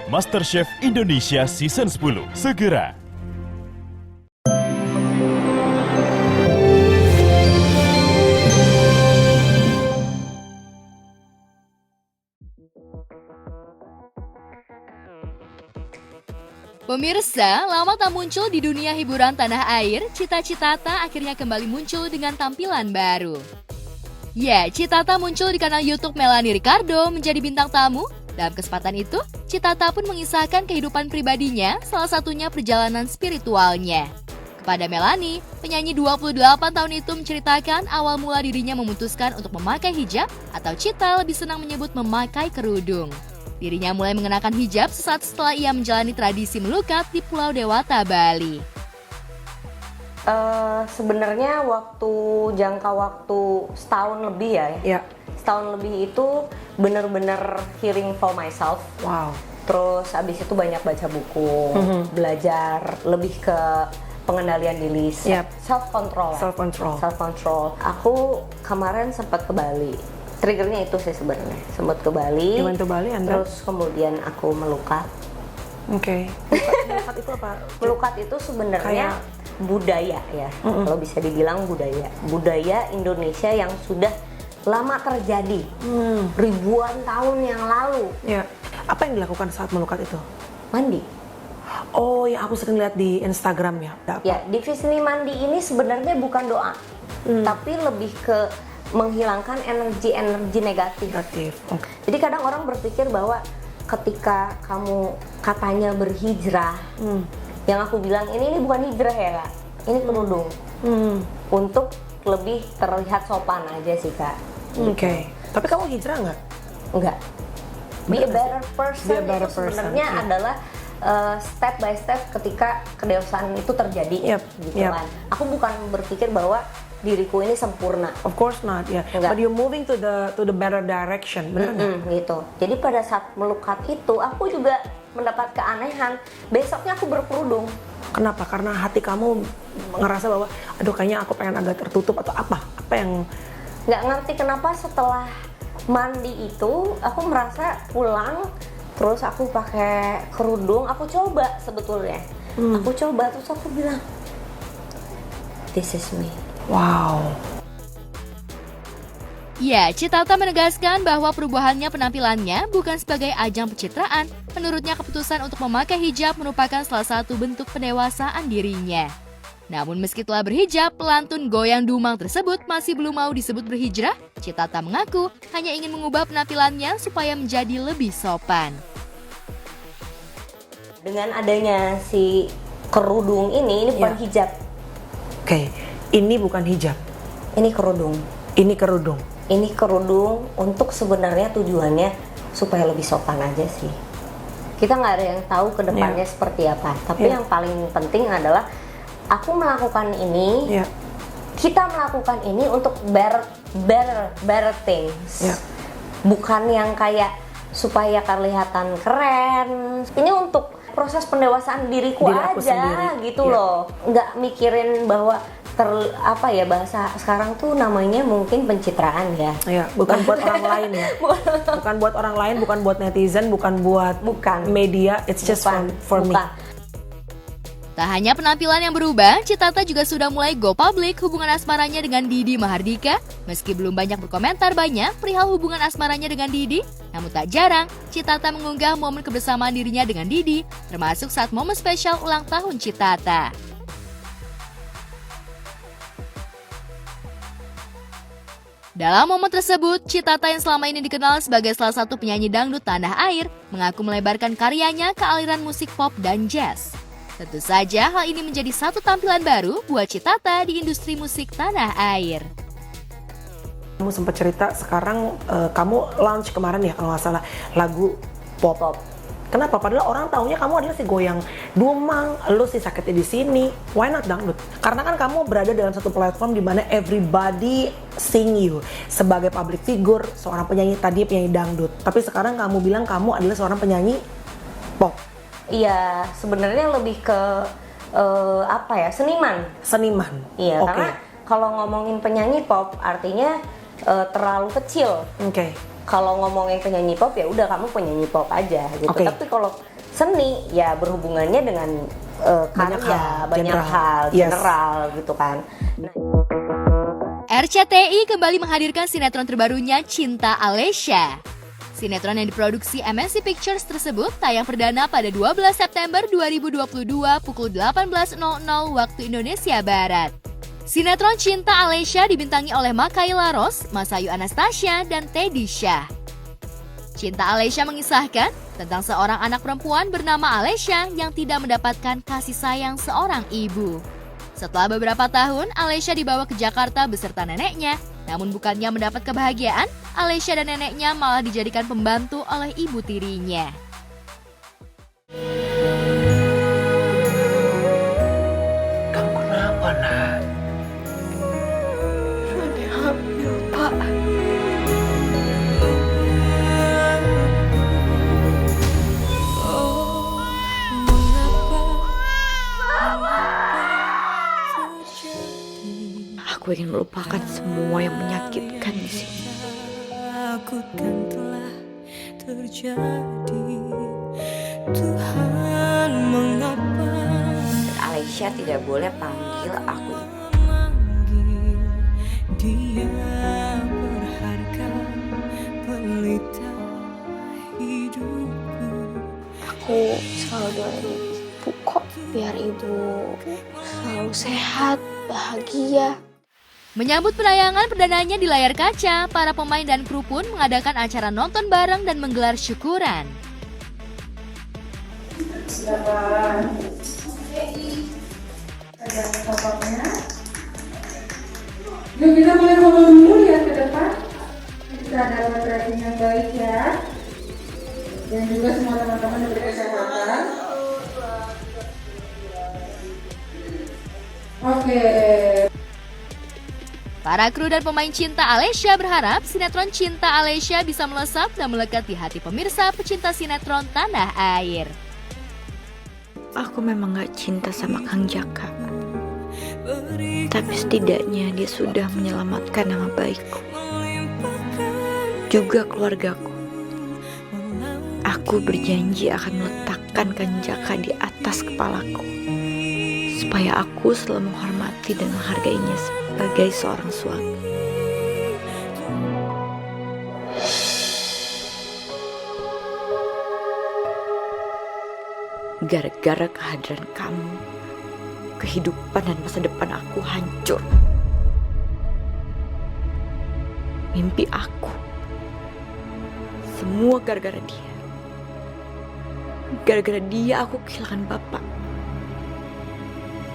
MasterChef Indonesia Season 10 segera. Pemirsa, lama tak muncul di dunia hiburan tanah air, Cita Citata akhirnya kembali muncul dengan tampilan baru. Ya, Citata muncul di kanal YouTube Melanie Ricardo menjadi bintang tamu. Dalam kesempatan itu, Citata pun mengisahkan kehidupan pribadinya, salah satunya perjalanan spiritualnya. Kepada Melanie, penyanyi 28 tahun itu menceritakan awal mula dirinya memutuskan untuk memakai hijab, atau Cita lebih senang menyebut memakai kerudung. Dirinya mulai mengenakan hijab sesaat setelah ia menjalani tradisi melukat di Pulau Dewata, Bali. Sebenarnya jangka waktu setahun lebih ya. Setahun lebih itu bener-bener hearing for myself. Wow. Terus abis itu banyak baca buku, belajar lebih ke pengendalian diri, self control. Aku kemarin sempat ke Bali. Triggernya itu sih sebenarnya, sempat ke Bali. Gimana tuh Bali, Anda? Terus kemudian aku melukat. Oke. Melukat itu apa? Melukat itu sebenarnya budaya ya, kalau bisa dibilang budaya Indonesia yang sudah lama terjadi, ribuan tahun yang lalu. Ya. Apa yang dilakukan saat melukat itu? Mandi. Oh, yang aku sering lihat di Instagram ya. Ya, divisi mandi ini sebenarnya bukan doa, tapi lebih ke menghilangkan energi negatif. Okay. Jadi kadang orang berpikir bahwa ketika kamu katanya berhijrah, yang aku bilang ini bukan hijrah ya Kak, ini kerudung, untuk lebih terlihat sopan aja sih Kak. Oke. Tapi kamu hijrah nggak? Enggak. Be a better person, itu sebenarnya adalah step by step ketika kedewasaan itu terjadi. Gitu kan. Aku bukan berpikir bahwa diriku ini sempurna. Of course not, ya. Yeah. But you're moving to the better direction, benar nggak? Gitu. Jadi pada saat melukat itu, aku juga mendapat keanehan. Besoknya aku berkerudung. Kenapa? Karena hati kamu ngerasa bahwa, aduh kayaknya aku pengen agak tertutup atau apa? Apa yang? Nggak ngerti kenapa setelah mandi itu, aku merasa pulang, terus aku pakai kerudung. Aku coba sebetulnya. Aku coba terus aku bilang, this is me. Wow. Ya, Citata menegaskan bahwa perubahannya penampilannya bukan sebagai ajang pencitraan. Menurutnya keputusan untuk memakai hijab merupakan salah satu bentuk pendewasaan dirinya. Namun meski telah berhijab, pelantun goyang dumang tersebut masih belum mau disebut berhijrah. Citata mengaku hanya ingin mengubah penampilannya supaya menjadi lebih sopan. Dengan adanya si kerudung ini bukan hijab. Oke. Ini bukan hijab. Ini kerudung. Ini kerudung. Ini kerudung untuk sebenarnya tujuannya supaya lebih sopan aja sih. Kita nggak ada yang tahu ke depannya seperti apa. Tapi yang paling penting adalah aku melakukan ini. Kita melakukan ini untuk better things. Bukan yang kayak supaya kelihatan keren. Ini untuk proses pendewasaan diriku aja sendiri. Gitu loh. Nggak mikirin bahwa bahasa sekarang tuh namanya mungkin pencitraan ya. Iya, bukan buat orang lain ya. Bukan buat orang lain, bukan buat netizen, bukan buat media, it's just for me. Tak hanya penampilan yang berubah, Citata juga sudah mulai go public hubungan asmaranya dengan Didi Mahardika. Meski belum banyak berkomentar banyak perihal hubungan asmaranya dengan Didi, namun tak jarang Citata mengunggah momen kebersamaan dirinya dengan Didi, termasuk saat momen spesial ulang tahun Citata. Dalam momen tersebut, Citata yang selama ini dikenal sebagai salah satu penyanyi dangdut tanah air, mengaku melebarkan karyanya ke aliran musik pop dan jazz. Tentu saja hal ini menjadi satu tampilan baru buat Citata di industri musik tanah air. Kamu sempat cerita sekarang kamu launch kemarin ya kalau nggak salah lagu pop. Kenapa? Padahal orang taunya kamu adalah si goyang dumang, lu si sakitnya di sini. Why not dangdut? Karena kan kamu berada dalam satu platform di mana everybody sing you sebagai public figure, seorang penyanyi dangdut. Tapi sekarang kamu bilang kamu adalah seorang penyanyi pop. Iya, sebenarnya lebih ke seniman. Iya, karena kalau ngomongin penyanyi pop artinya terlalu kecil. kalau ngomongin penyanyi pop ya udah kamu penyanyi pop aja gitu. Oke. Tapi kalau seni ya berhubungannya dengan Banyak karya, hal, banyak general. hal, Yes. general gitu kan. Nah, RCTI kembali menghadirkan sinetron terbarunya Cinta Alesya. Sinetron yang diproduksi MNC Pictures tersebut tayang perdana pada 12 September 2022 pukul 18.00 waktu Indonesia Barat. Sinetron Cinta Alesya dibintangi oleh Makaila Ros, Masayu Anastasia, dan Teddy Syah. Cinta Alesya mengisahkan tentang seorang anak perempuan bernama Alesya yang tidak mendapatkan kasih sayang seorang ibu. Setelah beberapa tahun, Alesya dibawa ke Jakarta beserta neneknya. Namun bukannya mendapat kebahagiaan, Alesya dan neneknya malah dijadikan pembantu oleh ibu tirinya. Kamu kenapa, nak? Rani hamil, Pak. Aku ingin melupakan semua yang menyakitkan di sini. Takutkan telah terjadi. Tuhan mengapa Alesya tidak boleh panggil aku manggil dia berharga pelita hidupku. Aku selalu doain ibu kok, biar ibu selalu sehat, bahagia. Menyambut penayangan perdananya di layar kaca, para pemain dan kru pun mengadakan acara nonton bareng dan menggelar syukuran. Yuk kita mulai ngomong dulu ya ke depan. Kita dapat rating yang baik ya. Dan juga semua teman-teman diberi kesehatan. Oke. Para kru dan pemain Cinta Alesya berharap sinetron Cinta Alesya bisa melesat dan melekat di hati pemirsa pecinta sinetron tanah air. Aku memang gak cinta sama Kang Jaka. Tapi setidaknya dia sudah menyelamatkan nama baikku. Juga keluargaku. Aku berjanji akan meletakkan Kang Jaka di atas kepalaku. Supaya aku selalu menghormati dan menghargainya sebagai seorang suami. Gara-gara kehadiran kamu, kehidupan dan masa depan aku hancur. Mimpi aku, semua gara-gara dia. Gara-gara dia aku kehilangan bapak.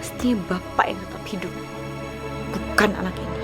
Mestinya bapak yang tetap hidup, bukan anak ini.